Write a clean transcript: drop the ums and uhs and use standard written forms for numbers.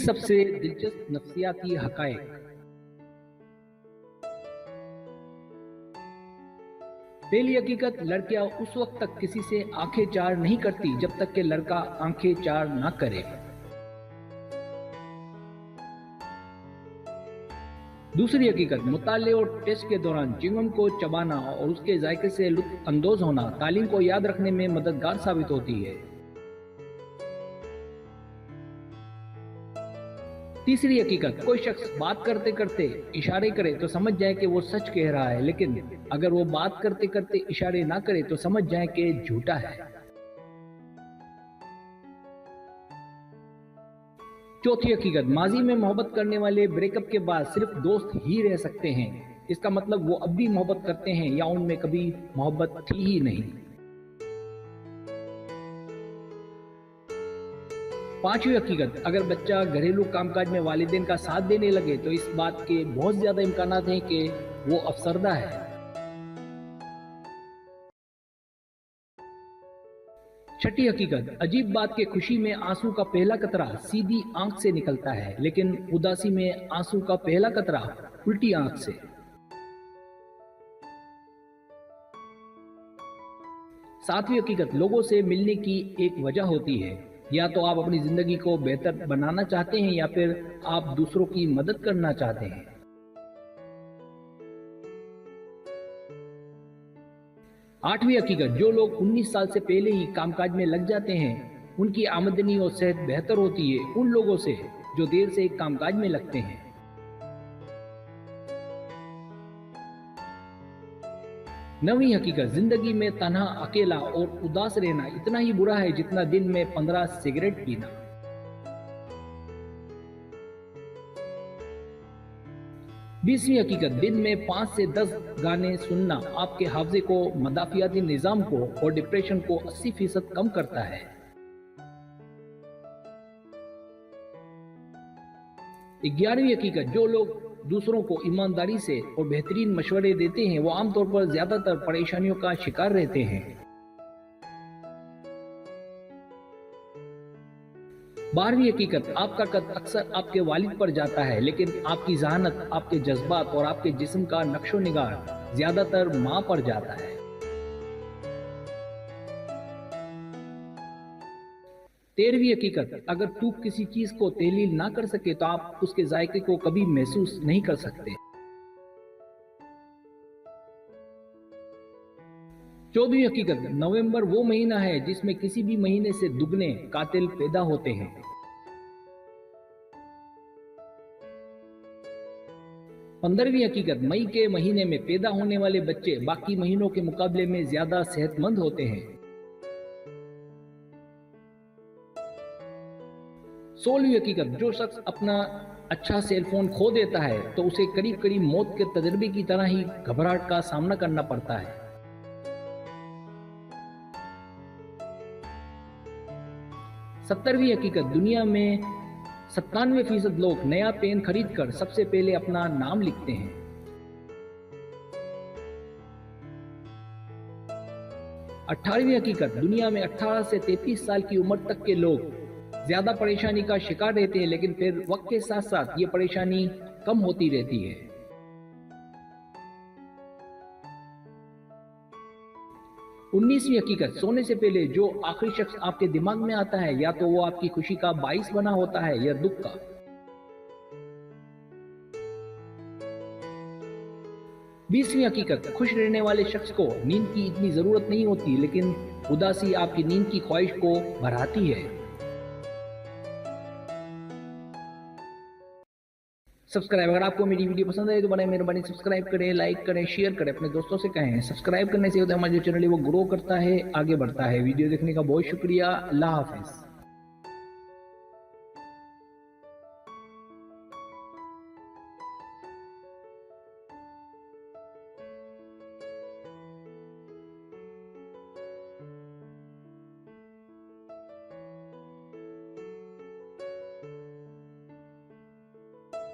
20 सबसे दिलचस्प नफ्सियाती हकायक। पहली हकीकत, लड़कियां उस वक्त तक किसी से आंखें चार नहीं करती जब तक कि लड़का आंखें चार ना करे। दूसरी हकीकत, मुताले और टेस्ट के दौरान चिंगम को चबाना और उसके जायके से लुत्फ अंदोज होना तालीम को याद रखने में मददगार साबित होती है। तीसरी हकीकत, कोई शख्स बात करते करते इशारे करे तो समझ जाए कि वो सच कह रहा है, लेकिन अगर वो बात करते करते इशारे ना करे तो समझ जाए कि झूठा है। चौथी हकीकत, माजी में मोहब्बत करने वाले ब्रेकअप के बाद सिर्फ दोस्त ही रह सकते हैं। इसका मतलब वो अब भी मोहब्बत करते हैं या उनमें कभी मोहब्बत थी ही नहीं। पांचवी हकीकत, अगर बच्चा घरेलू कामकाज में वालिदैन का साथ देने लगे तो इस बात के बहुत ज्यादा इम्कानात हैं कि वो अफसरदा है। छठी हकीकत, अजीब बात के खुशी में आंसू का पहला कतरा सीधी आंख से निकलता है, लेकिन उदासी में आंसू का पहला कतरा उल्टी आंख से। सातवीं हकीकत, लोगों से मिलने की एक वजह होती है, या तो आप अपनी जिंदगी को बेहतर बनाना चाहते हैं या फिर आप दूसरों की मदद करना चाहते हैं। आठवीं हकीकत, जो लोग 19 साल से पहले ही कामकाज में लग जाते हैं उनकी आमदनी और सेहत बेहतर होती है उन लोगों से जो देर से कामकाज में लगते हैं। नवीं हकीकत, जिंदगी में तन्हा, अकेला और उदास रहना इतना ही बुरा है जितना दिन में 15 सिगरेट पीना। 20वीं हकीकत, दिन में 5 से 10 गाने सुनना आपके हाफजे को, मदाफियाती निजाम को और डिप्रेशन को 80% कम करता है। 11वीं हकीकत, जो लोग दूसरों को ईमानदारी से और बेहतरीन मशवरे देते हैं वो आमतौर पर ज्यादातर परेशानियों का शिकार रहते हैं। 12वीं हकीकत, आपका कद अक्सर आपके वालिद पर जाता है, लेकिन आपकी जहानत, आपके जज्बात और आपके जिस्म का नक्शो निगार ज्यादातर मां पर जाता है। 13वीं हकीकत, अगर तू किसी चीज को तहलील ना कर सके तो आप उसके जायके को कभी महसूस नहीं कर सकते। 14वीं हकीकत, नवंबर वो महीना है जिसमें किसी भी महीने से दुगने कातिल पैदा होते हैं। 15वीं हकीकत, मई के महीने में पैदा होने वाले बच्चे बाकी महीनों के मुकाबले में ज्यादा सेहतमंद होते हैं। 16वीं हकीकत, जो शख्स अपना अच्छा सेलफोन खो देता है तो उसे करीब करीब मौत के तजर्बे की तरह ही घबराहट का सामना करना पड़ता है। 17वीं हकीकत, दुनिया में 97% लोग नया पेन खरीदकर सबसे पहले अपना नाम लिखते हैं। 18वीं हकीकत, दुनिया में 18 से 33 साल की उम्र तक के लोग ज्यादा परेशानी का शिकार रहते हैं, लेकिन फिर वक्त के साथ साथ ये परेशानी कम होती रहती है। 19वीं हकीकत, सोने से पहले जो आखिरी शख्स आपके दिमाग में आता है या तो वो आपकी खुशी का बाइस बना होता है या दुख का। 20वीं हकीकत, खुश रहने वाले शख्स को नींद की इतनी जरूरत नहीं होती, लेकिन उदासी आपकी नींद की ख्वाहिश को बढ़ाती है। सब्सक्राइब, अगर आपको मेरी वीडियो पसंद आए तो बड़े मेहरबानी सब्सक्राइब करें, लाइक करें, शेयर करें, अपने दोस्तों से कहें। सब्सक्राइब करने से होता है हमारा जो चैनल है वो ग्रो करता है, आगे बढ़ता है। वीडियो देखने का बहुत शुक्रिया। अल्लाह हाफिज।